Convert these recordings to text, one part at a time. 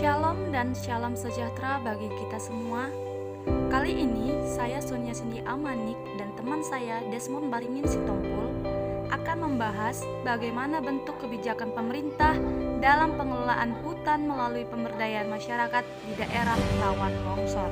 Shalom dan shalom sejahtera bagi kita semua. Kali ini saya Sonia Cindy Amanik dan teman saya Desmond Baringin Sitompul akan membahas bagaimana bentuk kebijakan pemerintah dalam pengelolaan hutan melalui pemberdayaan masyarakat di daerah rawan longsor.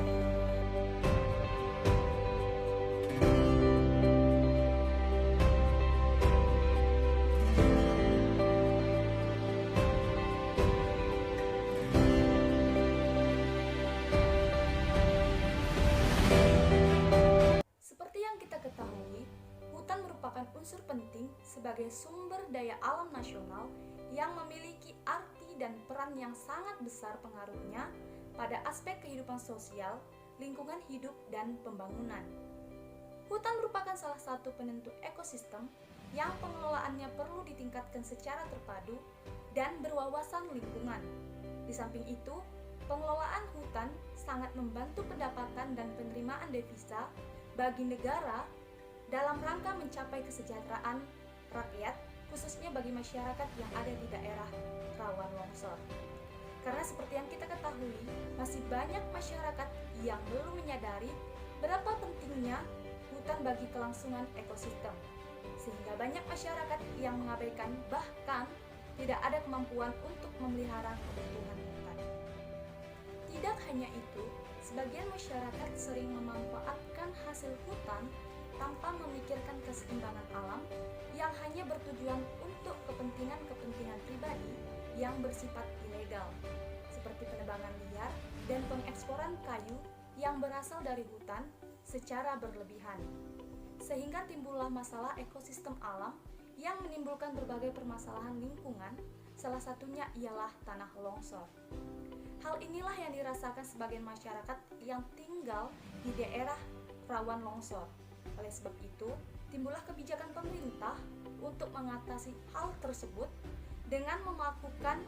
Ketahui, hutan merupakan unsur penting sebagai sumber daya alam nasional yang memiliki arti dan peran yang sangat besar pengaruhnya pada aspek kehidupan sosial, lingkungan hidup, dan pembangunan. Hutan merupakan salah satu penentu ekosistem yang pengelolaannya perlu ditingkatkan secara terpadu dan berwawasan lingkungan. Di samping itu, pengelolaan hutan sangat membantu pendapatan dan penerimaan devisa bagi negara dalam rangka mencapai kesejahteraan rakyat, khususnya bagi masyarakat yang ada di daerah rawan longsor. Karena seperti yang kita ketahui, masih banyak masyarakat yang belum menyadari berapa pentingnya hutan bagi kelangsungan ekosistem, sehingga banyak masyarakat yang mengabaikan bahkan tidak ada kemampuan untuk memelihara kebutuhan hutan. Tidak hanya itu, sebagian masyarakat sering memanfaatkan hasil hutan tanpa memikirkan keseimbangan alam yang hanya bertujuan untuk kepentingan pribadi yang bersifat ilegal, seperti penebangan liar dan pengeksporan kayu yang berasal dari hutan secara berlebihan. Sehingga timbullah masalah ekosistem alam yang menimbulkan berbagai permasalahan lingkungan, salah satunya ialah tanah longsor. Hal inilah yang dirasakan sebagian masyarakat yang tinggal di daerah rawan longsor. Oleh sebab itu, timbullah kebijakan pemerintah untuk mengatasi hal tersebut dengan melakukan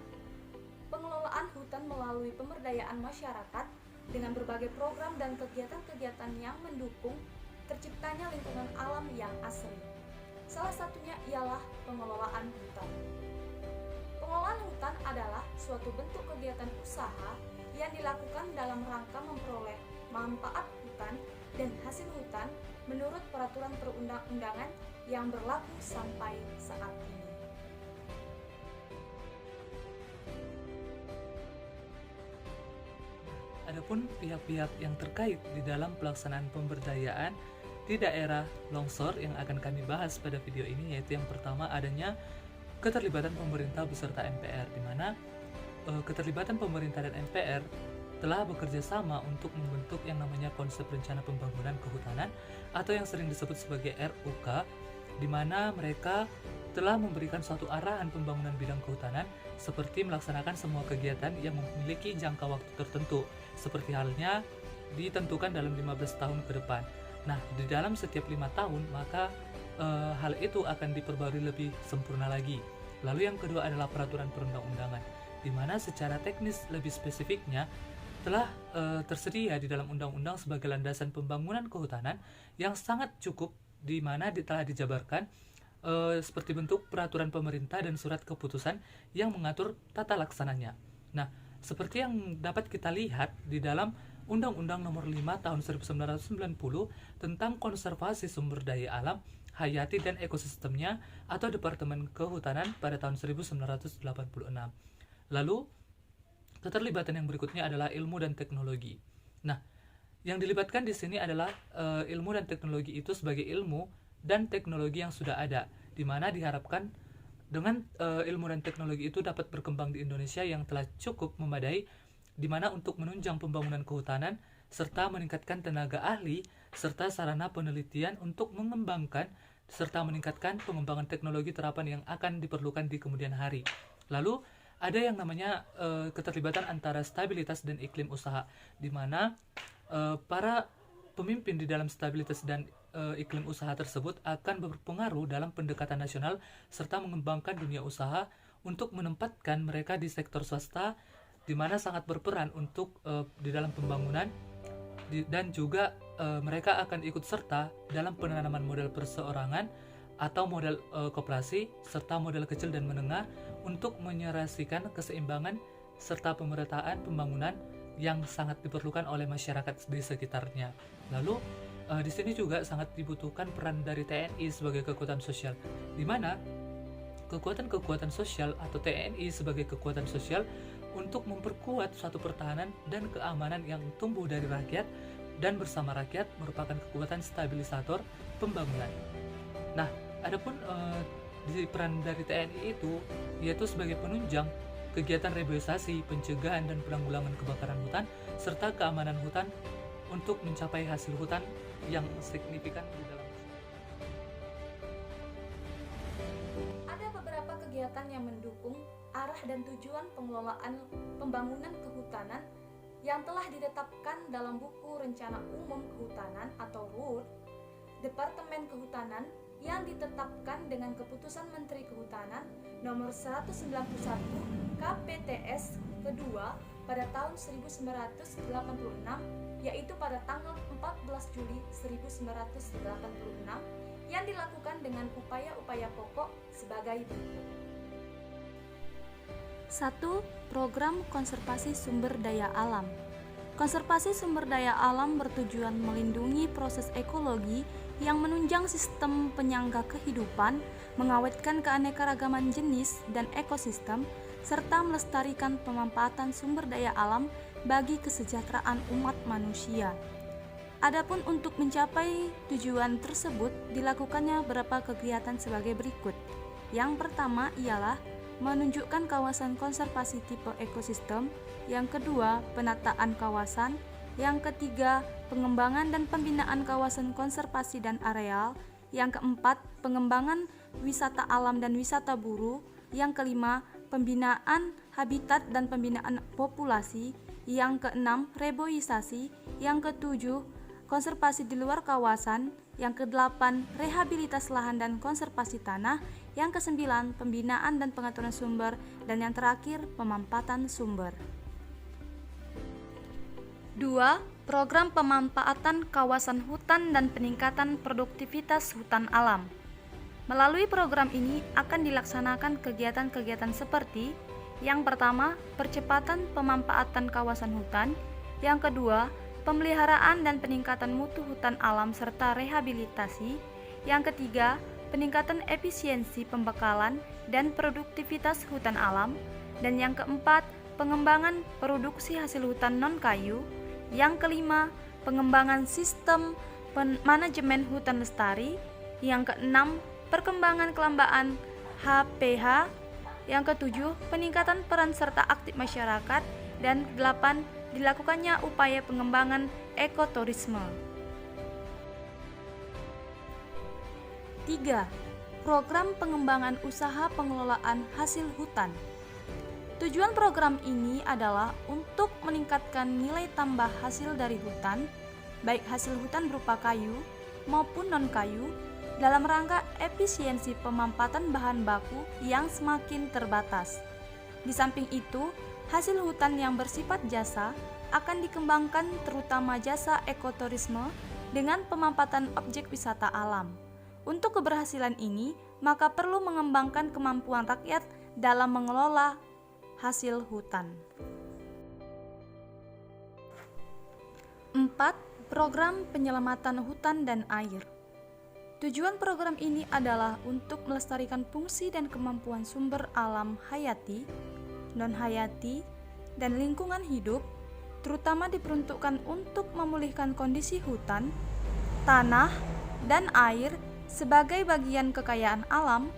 pengelolaan hutan melalui pemberdayaan masyarakat dengan berbagai program dan kegiatan-kegiatan yang mendukung terciptanya lingkungan alam yang asri. Salah satunya ialah pengelolaan hutan. Pengelolaan hutan adalah suatu bentuk kegiatan usaha yang dilakukan dalam rangka memperoleh manfaat hutan dan hasil hutan menurut peraturan perundang-undangan yang berlaku sampai saat ini. Adapun pihak-pihak yang terkait di dalam pelaksanaan pemberdayaan di daerah longsor yang akan kami bahas pada video ini, yaitu yang pertama adanya keterlibatan pemerintah beserta MPR, di mana keterlibatan pemerintah dan MPR telah bekerja sama untuk membentuk yang namanya konsep rencana pembangunan kehutanan atau yang sering disebut sebagai RUK, di mana mereka telah memberikan suatu arahan pembangunan bidang kehutanan seperti melaksanakan semua kegiatan yang memiliki jangka waktu tertentu, seperti halnya ditentukan dalam 15 tahun ke depan. Nah, di dalam setiap 5 tahun maka hal itu akan diperbarui lebih sempurna lagi. Lalu yang kedua adalah peraturan perundang-undangan, di mana secara teknis lebih spesifiknya telah tersedia di dalam undang-undang sebagai landasan pembangunan kehutanan yang sangat cukup, di mana telah dijabarkan seperti bentuk peraturan pemerintah dan surat keputusan yang mengatur tata laksananya. Nah, seperti yang dapat kita lihat di dalam Undang-Undang Nomor 5 Tahun 1990 tentang Konservasi Sumber Daya Alam, Hayati dan Ekosistemnya atau Departemen Kehutanan pada tahun 1986. Lalu keterlibatan yang berikutnya adalah ilmu dan teknologi. Nah, yang dilibatkan di sini adalah ilmu dan teknologi itu sebagai ilmu dan teknologi yang sudah ada, di mana diharapkan dengan ilmu dan teknologi itu dapat berkembang di Indonesia yang telah cukup memadai, di mana untuk menunjang pembangunan kehutanan serta meningkatkan tenaga ahli serta sarana penelitian untuk mengembangkan serta meningkatkan pengembangan teknologi terapan yang akan diperlukan di kemudian hari. Lalu ada yang namanya keterlibatan antara stabilitas dan iklim usaha, di mana para pemimpin di dalam stabilitas dan iklim usaha tersebut akan berpengaruh dalam pendekatan nasional serta mengembangkan dunia usaha untuk menempatkan mereka di sektor swasta, di mana sangat berperan untuk di dalam pembangunan dan juga mereka akan ikut serta dalam penanaman model perseorangan atau model koperasi serta model kecil dan menengah untuk menyerasikan keseimbangan serta pemerataan pembangunan yang sangat diperlukan oleh masyarakat di sekitarnya. Lalu di sini juga sangat dibutuhkan peran dari TNI sebagai kekuatan sosial, di mana kekuatan-kekuatan sosial atau TNI sebagai kekuatan sosial untuk memperkuat suatu pertahanan dan keamanan yang tumbuh dari rakyat dan bersama rakyat merupakan kekuatan stabilisator pembangunan. Nah, adapun di peran dari TNI itu yaitu sebagai penunjang kegiatan reboisasi, pencegahan dan penanggulangan kebakaran hutan serta keamanan hutan untuk mencapai hasil hutan yang signifikan di dalam. Ada beberapa kegiatan yang mendukung arah dan tujuan pengelolaan pembangunan kehutanan yang telah ditetapkan dalam buku Rencana Umum Kehutanan atau RUT Departemen Kehutanan yang ditetapkan dengan Keputusan Menteri Kehutanan Nomor 191 KPTS kedua pada tahun 1986, yaitu pada tanggal 14 Juli 1986 yang dilakukan dengan upaya-upaya pokok sebagai berikut. 1. Program konservasi sumber daya alam. Konservasi sumber daya alam bertujuan melindungi proses ekologi yang menunjang sistem penyangga kehidupan, mengawetkan keanekaragaman jenis dan ekosistem, serta melestarikan pemanfaatan sumber daya alam bagi kesejahteraan umat manusia. Adapun untuk mencapai tujuan tersebut dilakukannya beberapa kegiatan sebagai berikut. Yang pertama ialah menunjukkan kawasan konservasi tipe ekosistem, yang kedua penataan kawasan, yang ketiga pengembangan dan pembinaan kawasan konservasi dan areal, yang keempat pengembangan wisata alam dan wisata buru, yang kelima pembinaan habitat dan pembinaan populasi, yang keenam reboisasi, yang ketujuh konservasi di luar kawasan, yang kedelapan rehabilitas lahan dan konservasi tanah, yang kesembilan pembinaan dan pengaturan sumber, dan yang terakhir pemanfaatan sumber. 2. Program pemanfaatan kawasan hutan dan peningkatan produktivitas hutan alam. Melalui program ini akan dilaksanakan kegiatan-kegiatan seperti: yang pertama, percepatan pemanfaatan kawasan hutan, yang kedua, pemeliharaan dan peningkatan mutu hutan alam serta rehabilitasi, yang ketiga, peningkatan efisiensi pembekalan dan produktivitas hutan alam, dan yang keempat, pengembangan produksi hasil hutan non-kayu, yang kelima, pengembangan sistem manajemen hutan lestari, yang keenam, perkembangan kelambaan HPH, yang ketujuh, peningkatan peran serta aktif masyarakat, dan kedelapan, dilakukannya upaya pengembangan ekoturisme. 3. Program pengembangan usaha pengelolaan hasil hutan. Tujuan program ini adalah untuk meningkatkan nilai tambah hasil dari hutan, baik hasil hutan berupa kayu maupun non-kayu, dalam rangka efisiensi pemanfaatan bahan baku yang semakin terbatas. Di samping itu, hasil hutan yang bersifat jasa akan dikembangkan, terutama jasa ekoturisme dengan pemanfaatan objek wisata alam. Untuk keberhasilan ini, maka perlu mengembangkan kemampuan rakyat dalam mengelola hasil hutan. 4. Program penyelamatan hutan dan air. Tujuan program ini adalah untuk melestarikan fungsi dan kemampuan sumber alam hayati, non-hayati, dan lingkungan hidup, terutama diperuntukkan untuk memulihkan kondisi hutan, tanah, dan air sebagai bagian kekayaan alam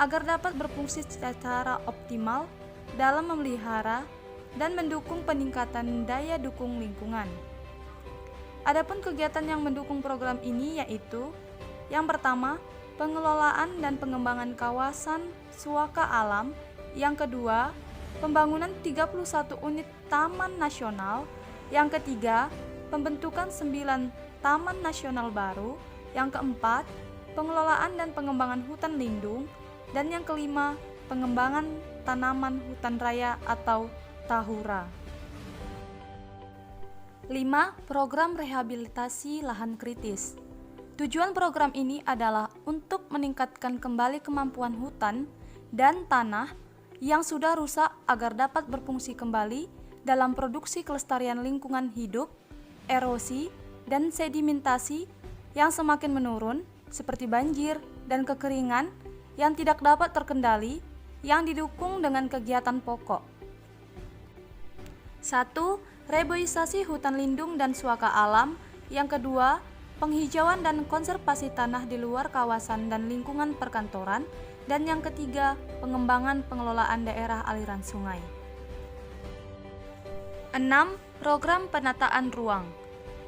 agar dapat berfungsi secara optimal dalam memelihara dan mendukung peningkatan daya dukung lingkungan. Adapun kegiatan yang mendukung program ini yaitu: yang pertama, pengelolaan dan pengembangan kawasan suaka alam, yang kedua, pembangunan 31 unit taman nasional, yang ketiga, pembentukan 9 taman nasional baru, yang keempat, pengelolaan dan pengembangan hutan lindung, dan yang kelima, pengembangan tanaman hutan raya atau tahura. 5. Program rehabilitasi lahan kritis. Tujuan program ini adalah untuk meningkatkan kembali kemampuan hutan dan tanah yang sudah rusak agar dapat berfungsi kembali dalam produksi kelestarian lingkungan hidup, erosi, dan sedimentasi yang semakin menurun seperti banjir dan kekeringan yang tidak dapat terkendali yang didukung dengan kegiatan pokok. 1. Reboisasi hutan lindung dan suaka alam. Yang kedua, penghijauan dan konservasi tanah di luar kawasan dan lingkungan perkantoran. Dan yang ketiga, pengembangan pengelolaan daerah aliran sungai. 6. Program penataan ruang.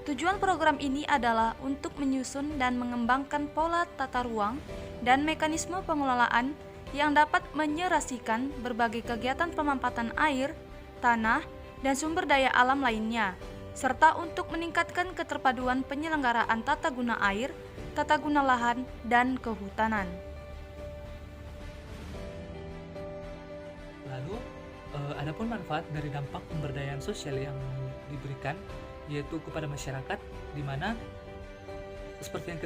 Tujuan program ini adalah untuk menyusun dan mengembangkan pola tata ruang dan mekanisme pengelolaan yang dapat menyerasikan berbagai kegiatan pemampatan air, tanah, dan sumber daya alam lainnya, serta untuk meningkatkan keterpaduan penyelenggaraan tata guna air, tata guna lahan, dan kehutanan. Lalu, adapun manfaat dari dampak pemberdayaan sosial yang diberikan yaitu kepada masyarakat, di mana seperti yang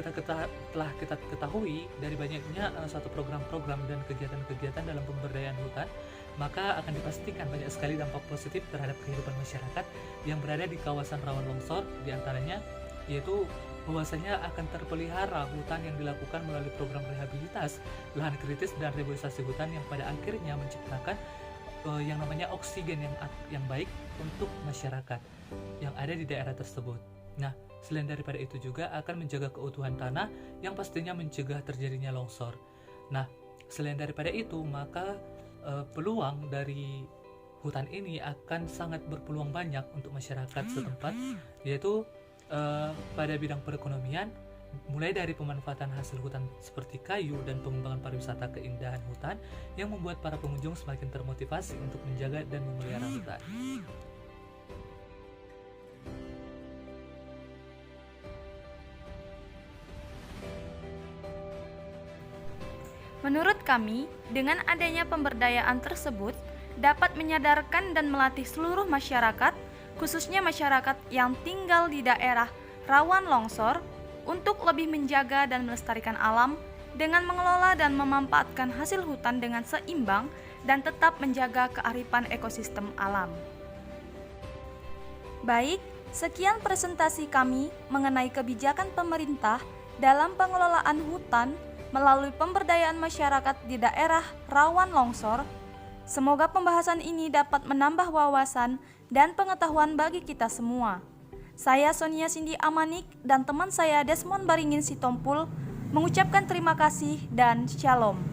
telah kita ketahui dari banyaknya suatu program-program dan kegiatan-kegiatan dalam pemberdayaan hutan, maka akan dipastikan banyak sekali dampak positif terhadap kehidupan masyarakat yang berada di kawasan rawan longsor, diantaranya yaitu bahwasanya akan terpelihara hutan yang dilakukan melalui program rehabilitas lahan kritis dan reboisasi hutan yang pada akhirnya menciptakan yang namanya oksigen yang baik untuk masyarakat yang ada di daerah tersebut. Nah, selain daripada itu juga akan menjaga keutuhan tanah yang pastinya mencegah terjadinya longsor. Nah, selain daripada itu, maka peluang dari hutan ini akan sangat berpeluang banyak untuk masyarakat setempat, yaitu pada bidang perekonomian, mulai dari pemanfaatan hasil hutan seperti kayu dan pengembangan pariwisata keindahan hutan yang membuat para pengunjung semakin termotivasi untuk menjaga dan memelihara hutan. Menurut kami, dengan adanya pemberdayaan tersebut dapat menyadarkan dan melatih seluruh masyarakat, khususnya masyarakat yang tinggal di daerah rawan longsor, untuk lebih menjaga dan melestarikan alam dengan mengelola dan memanfaatkan hasil hutan dengan seimbang dan tetap menjaga kearifan ekosistem alam. Baik, sekian presentasi kami mengenai kebijakan pemerintah dalam pengelolaan hutan melalui pemberdayaan masyarakat di daerah rawan longsor. Semoga pembahasan ini dapat menambah wawasan dan pengetahuan bagi kita semua. Saya Sonia Cindy Amanik dan teman saya Desmond Baringin Sitompul mengucapkan terima kasih dan shalom.